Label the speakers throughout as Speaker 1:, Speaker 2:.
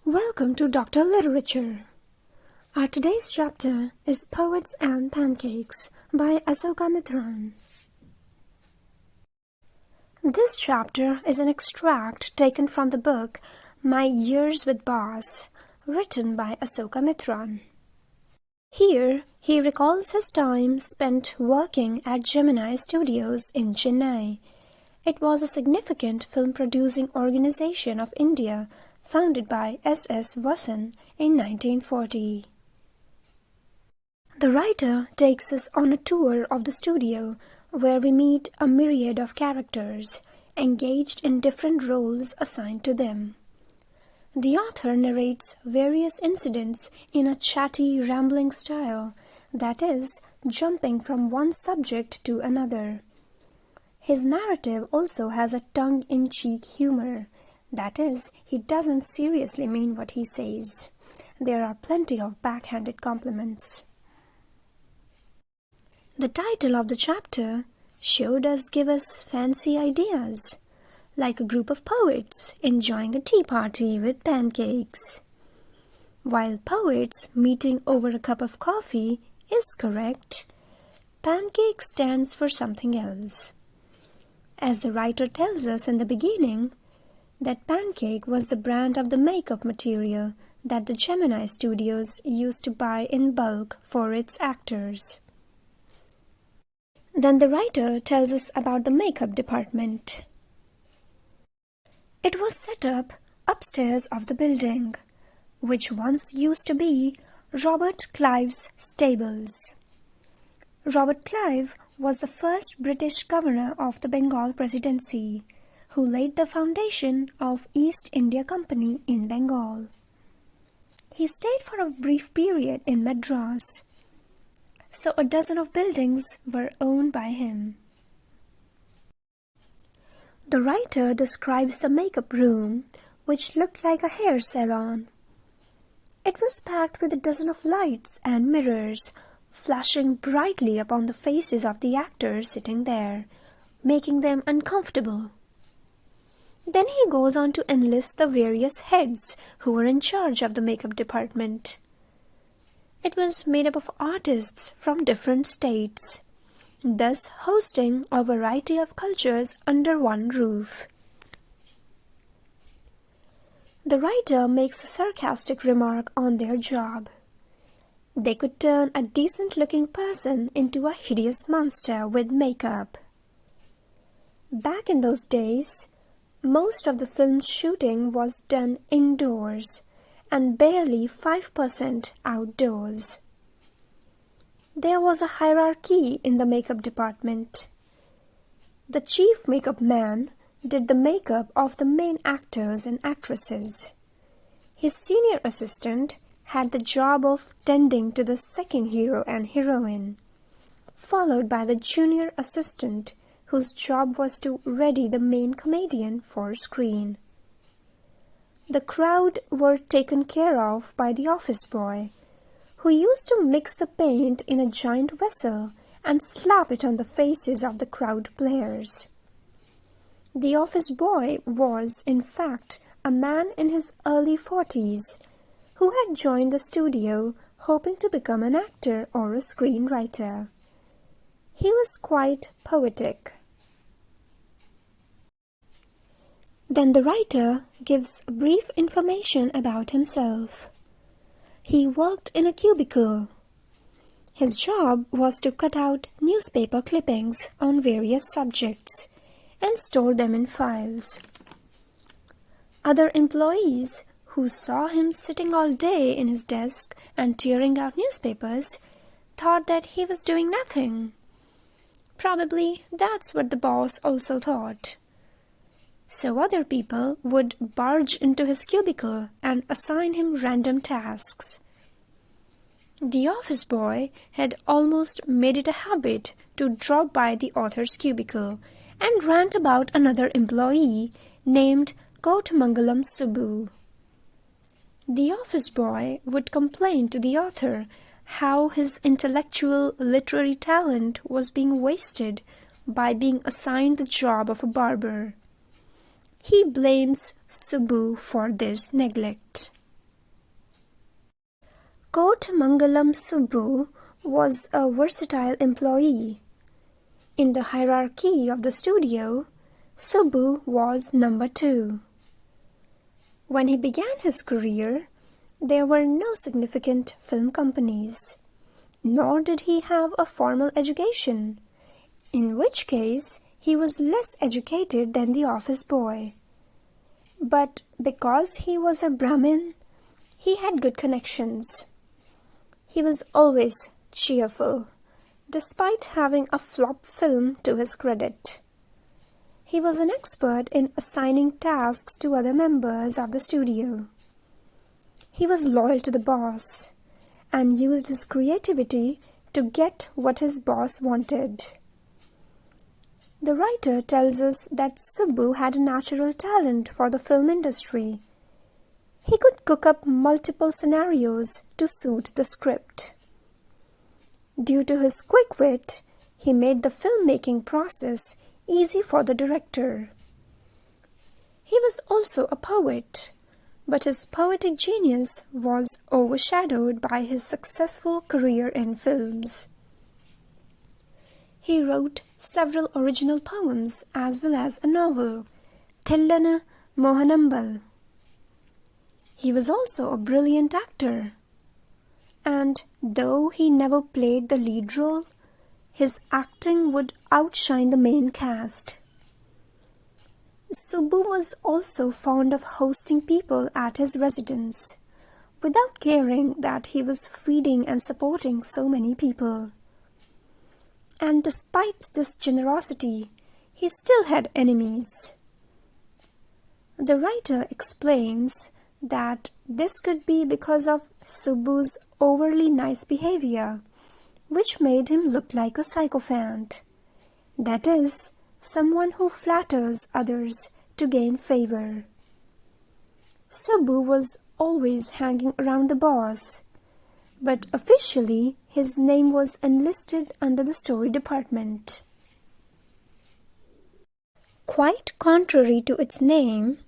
Speaker 1: Welcome to Dr. Literature. Our today's chapter is Poets and Pancakes by Asoka Mitran. This chapter is an extract taken from the book My Years with Boss, written by Asoka Mitran. Here, he recalls his time spent working at Gemini Studios in Chennai. It was a significant film-producing organization of India founded by S.S. Vasan in 1940. The writer takes us on a tour of the studio where we meet a myriad of characters engaged in different roles assigned to them. The author narrates various incidents in a chatty, rambling style, that is, jumping from one subject to another. His narrative also has a tongue-in-cheek humor. That is, he doesn't seriously mean what he says. There are plenty of backhanded compliments. The title of the chapter sure does give us fancy ideas, like a group of poets enjoying a tea party with pancakes. While poets meeting over a cup of coffee is correct, pancake stands for something else. As the writer tells us in the beginning, that Pancake was the brand of the makeup material that the Gemini Studios used to buy in bulk for its actors. Then the writer tells us about the makeup department. It was set up upstairs of the building, which once used to be Robert Clive's stables. Robert Clive was the first British governor of the Bengal Presidency, who laid the foundation of East India Company in Bengal. He stayed for a brief period in Madras, so a dozen of buildings were owned by him. The writer describes the makeup room, which looked like a hair salon. It was packed with a dozen of lights and mirrors, flashing brightly upon the faces of the actors sitting there, making them uncomfortable. Then he goes on to enlist the various heads who were in charge of the makeup department. It was made up of artists from different states, thus hosting a variety of cultures under one roof. The writer makes a sarcastic remark on their job. They could turn a decent-looking person into a hideous monster with makeup. Back in those days, most of the film shooting was done indoors and barely 5% outdoors. There was a hierarchy in the makeup department. The chief makeup man did the makeup of the main actors and actresses. His senior assistant had the job of tending to the second hero and heroine, followed by the junior assistant whose job was to ready the main comedian for screen. The crowd were taken care of by the office boy, who used to mix the paint in a giant vessel and slap it on the faces of the crowd players. The office boy was, in fact, a man in his early 40s, who had joined the studio hoping to become an actor or a screenwriter. He was quite poetic. Then the writer gives brief information about himself. He worked in a cubicle. His job was to cut out newspaper clippings on various subjects and store them in files. Other employees who saw him sitting all day in his desk and tearing out newspapers thought that he was doing nothing. Probably that's what the boss also thought. So other people would barge into his cubicle and assign him random tasks. The office boy had almost made it a habit to drop by the author's cubicle and rant about another employee named Kotamangalam Subbu. The office boy would complain to the author how his intellectual literary talent was being wasted by being assigned the job of a barber. He blames Subbu for this neglect. Kotamangalam Subbu was a versatile employee. In the hierarchy of the studio, Subbu was number 2. When he began his career, there were no significant film companies, nor did he have a formal education, in which case he was less educated than the office boy. But because he was a Brahmin, he had good connections. He was always cheerful, despite having a flop film to his credit. He was an expert in assigning tasks to other members of the studio. He was loyal to the boss and used his creativity to get what his boss wanted. The writer tells us that Subbu had a natural talent for the film industry. He could cook up multiple scenarios to suit the script. Due to his quick wit, he made the filmmaking process easy for the director. He was also a poet, but his poetic genius was overshadowed by his successful career in films. He wrote several original poems as well as a novel, Thillana Mohanambal. He was also a brilliant actor, and though he never played the lead role, his acting would outshine the main cast. Subbu was also fond of hosting people at his residence, without caring that he was feeding and supporting so many people. And despite this generosity, he still had enemies. The writer explains that this could be because of Subbu's overly nice behavior, which made him look like a sycophant. That is, someone who flatters others to gain favor. Subbu was always hanging around the boss, but officially his name was enlisted under the story department. Quite contrary to its name,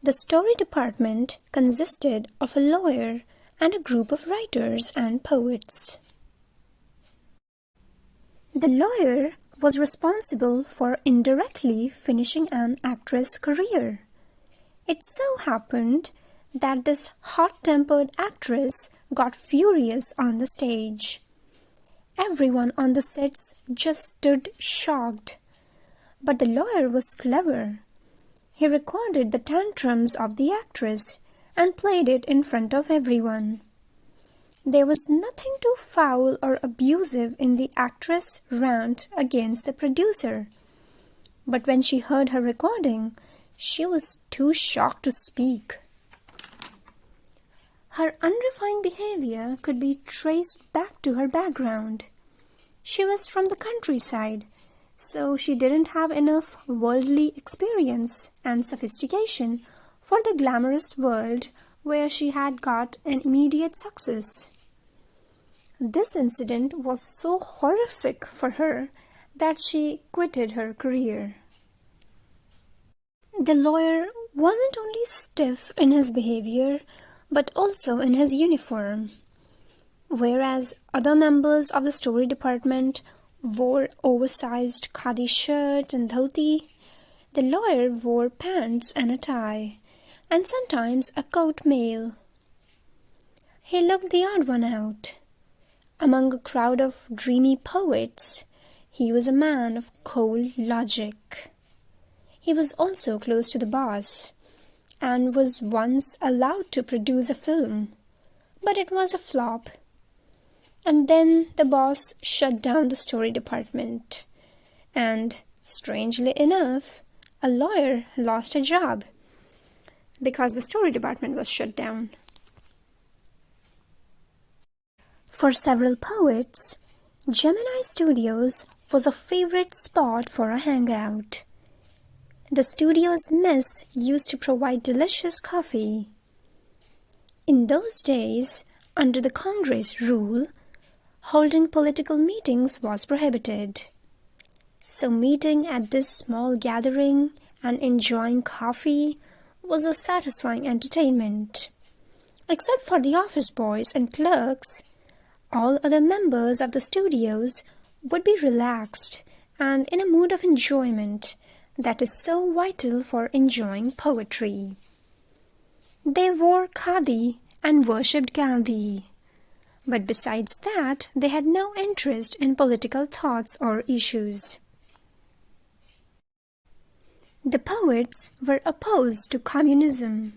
Speaker 1: the story department consisted of a lawyer and a group of writers and poets. The lawyer was responsible for indirectly finishing an actress' career. It so happened that this hot-tempered actress got furious on the stage. Everyone on the sets just stood shocked. But the lawyer was clever. He recorded the tantrums of the actress and played it in front of everyone. There was nothing too foul or abusive in the actress' rant against the producer. But when she heard her recording, she was too shocked to speak. Her unrefined behavior could be traced back to her background. She was from the countryside, so she didn't have enough worldly experience and sophistication for the glamorous world where she had got an immediate success. This incident was so horrific for her that she quitted her career. The lawyer wasn't only stiff in his behavior, but also in his uniform. Whereas other members of the story department wore oversized khadi shirt and dhoti, the lawyer wore pants and a tie, and sometimes a coat mail. He looked the odd one out. Among a crowd of dreamy poets, he was a man of cold logic. He was also close to the boss, and was once allowed to produce a film, but it was a flop. And then the boss shut down the story department, and, strangely enough, a lawyer lost a job because the story department was shut down. For several poets, Gemini Studios was a favorite spot for a hangout. The studio's mess used to provide delicious coffee. In those days, under the Congress rule, holding political meetings was prohibited. So meeting at this small gathering and enjoying coffee was a satisfying entertainment. Except for the office boys and clerks, all other members of the studios would be relaxed and in a mood of enjoyment that is so vital for enjoying poetry. They wore khadi and worshipped Gandhi. But besides that, they had no interest in political thoughts or issues. The poets were opposed to communism.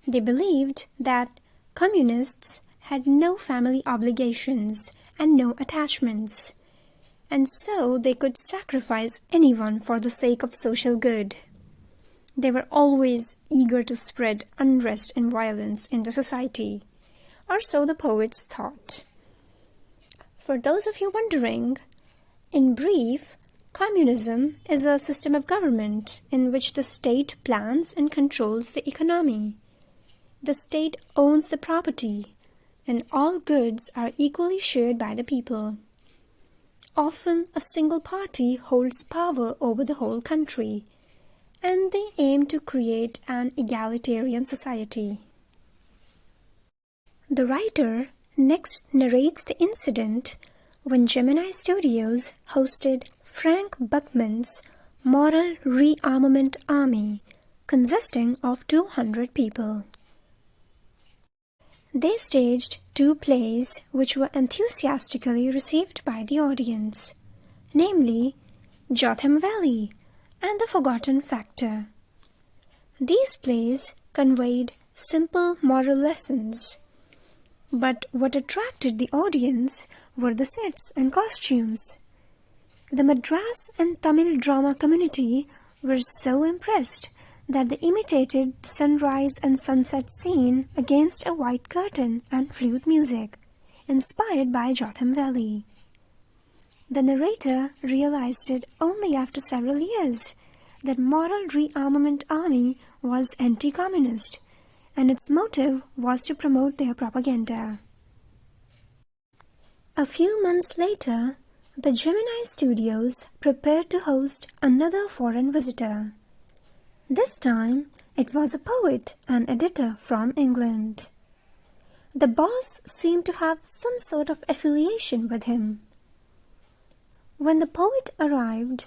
Speaker 1: They believed that communists had no family obligations and no attachments, and so they could sacrifice anyone for the sake of social good. They were always eager to spread unrest and violence in the society, or so the poets thought. For those of you wondering, in brief, communism is a system of government in which the state plans and controls the economy. The state owns the property, and all goods are equally shared by the people. Often a single party holds power over the whole country, and they aim to create an egalitarian society. The writer next narrates the incident when Gemini Studios hosted Frank Buckman's Moral Rearmament Army, consisting of 200 people. They staged 2 plays which were enthusiastically received by the audience, namely Jotham Valley and The Forgotten Factor. These plays conveyed simple moral lessons, but what attracted the audience were the sets and costumes. The Madras and Tamil drama community were so impressed that they imitated the sunrise and sunset scene against a white curtain and flute music, inspired by Jotham Valley. The narrator realized it only after several years that Moral Rearmament Army was anti-communist, and its motive was to promote their propaganda. A few months later, the Gemini Studios prepared to host another foreign visitor. This time, it was a poet and editor from England. The boss seemed to have some sort of affiliation with him. When the poet arrived,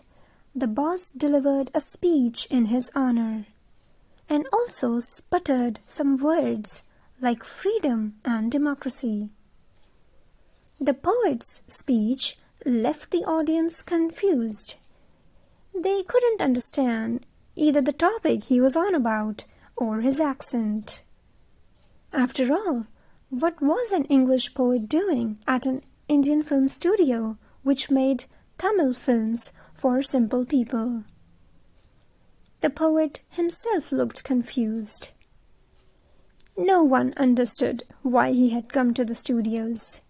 Speaker 1: the boss delivered a speech in his honor, and also sputtered some words like freedom and democracy. The poet's speech left the audience confused. They couldn't understand either the topic he was on about or his accent. After all, what was an English poet doing at an Indian film studio which made Tamil films for simple people? The poet himself looked confused. No one understood why he had come to the studios.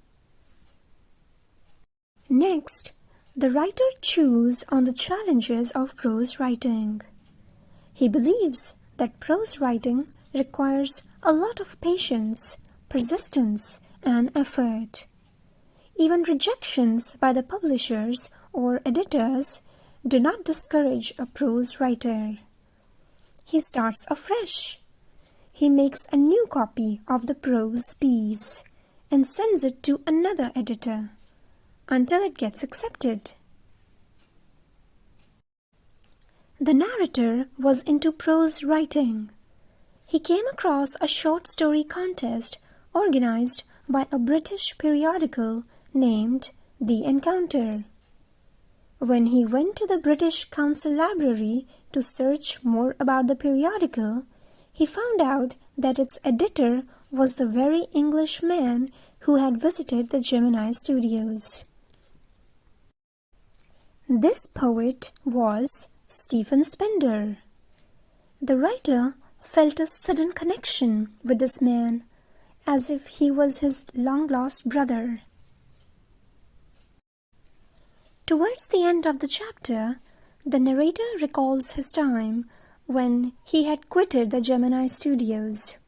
Speaker 1: Next, the writer chews on the challenges of prose writing. He believes that prose writing requires a lot of patience, persistence, and effort. Even rejections by the publishers or editors do not discourage a prose writer. He starts afresh. He makes a new copy of the prose piece and sends it to another editor until it gets accepted. The narrator was into prose writing. He came across a short story contest organized by a British periodical named The Encounter. When he went to the British Council Library to search more about the periodical, he found out that its editor was the very English man who had visited the Gemini Studios. This poet was Stephen Spender. The writer felt a sudden connection with this man, as if he was his long-lost brother. Towards the end of the chapter, the narrator recalls his time when he had quitted the Gemini Studios.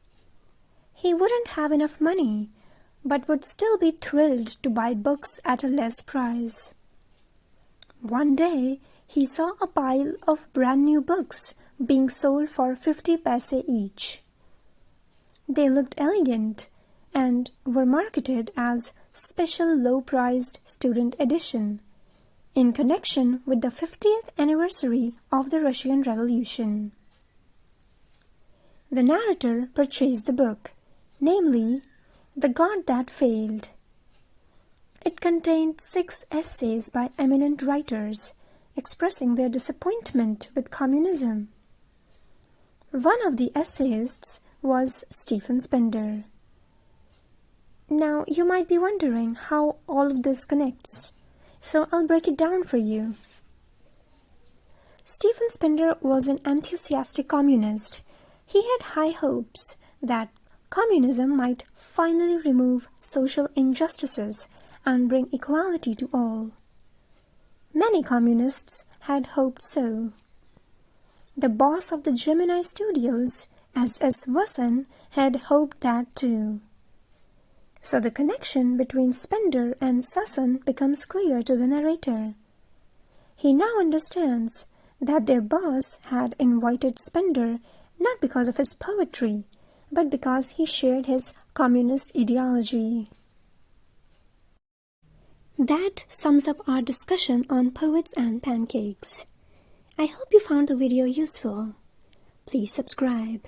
Speaker 1: He wouldn't have enough money, but would still be thrilled to buy books at a less price. One day, he saw a pile of brand new books being sold for 50 paise each. They looked elegant and were marketed as special low-priced student edition in connection with the 50th anniversary of the Russian Revolution. The narrator purchased the book, namely, The God That Failed. It contained 6 essays by eminent writers expressing their disappointment with communism. One of the essayists was Stephen Spender. Now, you might be wondering how all of this connects, so I'll break it down for you. Stephen Spender was an enthusiastic communist. He had high hopes that communism might finally remove social injustices and bring equality to all. Many communists had hoped so. The boss of the Gemini Studios, S.S. Wasson, had hoped that too. So the connection between Spender and Sasson becomes clear to the narrator. He now understands that their boss had invited Spender not because of his poetry, but because he shared his communist ideology. That sums up our discussion on Poets and Pancakes. I hope you found the video useful. Please subscribe.